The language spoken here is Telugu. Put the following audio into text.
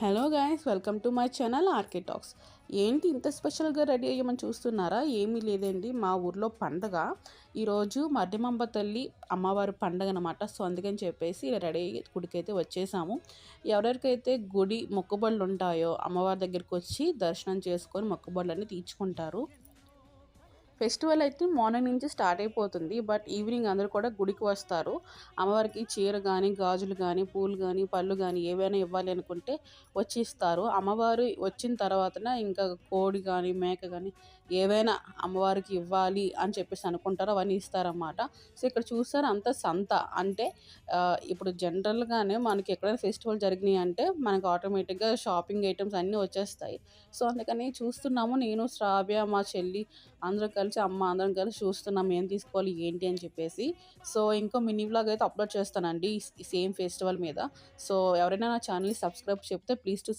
Hello guys, welcome to my channel RK talks. ఏంటి ఇంత స్పెషల్గా రెడీ అయ్యమని చూస్తున్నారా? ఏమీ లేదండి, మా ఊర్లో పండగ ఈరోజు మర్రిమంబ తల్లి అమ్మవారి పండగ అనమాట. సో అందుకని చెప్పేసి ఇలా రెడీ అయ్యి గుడికైతే వచ్చేసాము. ఎవరెవరికైతే గుడి మొక్కుబడులు ఉంటాయో అమ్మవారి దగ్గరికి వచ్చి దర్శనం చేసుకొని మొక్కుబడులన్నీ తీర్చుకుంటారు. ఫెస్టివల్ అయితే మార్నింగ్ నుంచి స్టార్ట్ అయిపోతుంది. బట్ ఈవినింగ్ అందరూ కూడా గుడికి వస్తారు. అమ్మవారికి చీర కానీ, గాజులు కానీ, పూలు కానీ, పళ్ళు కానీ ఏవైనా ఇవ్వాలి అనుకుంటే వచ్చి ఇస్తారు. అమ్మవారు వచ్చిన తర్వాతన ఇంకా కోడి కానీ, మేక కానీ ఏవైనా అమ్మవారికి ఇవ్వాలి అని చెప్పేసి అనుకుంటారో అవన్నీ ఇస్తారన్నమాట. సో ఇక్కడ చూసారు అంతా సంత. అంటే ఇప్పుడు జనరల్గానే మనకి ఎక్కడైనా ఫెస్టివల్ జరిగినాయి అంటే మనకు ఆటోమేటిక్గా షాపింగ్ ఐటమ్స్ అన్నీ వచ్చేస్తాయి. సో అందుకని చూస్తున్నాము, నేను శ్రావ్య మా చెల్లి అందరూ కలిసి అందరం కలిసి చూస్తున్నాం ఏం తీసుకోవాలి ఏంటి అని చెప్పేసి. సో ఇంకో మినీ వ్లాగ్ అయితే అప్లోడ్ చేస్తానండి ఈ సేమ్ ఫెస్టివల్ మీద. సో ఎవరైనా నా ఛానల్ని సబ్స్క్రైబ్ చెప్తే ప్లీజ్ టు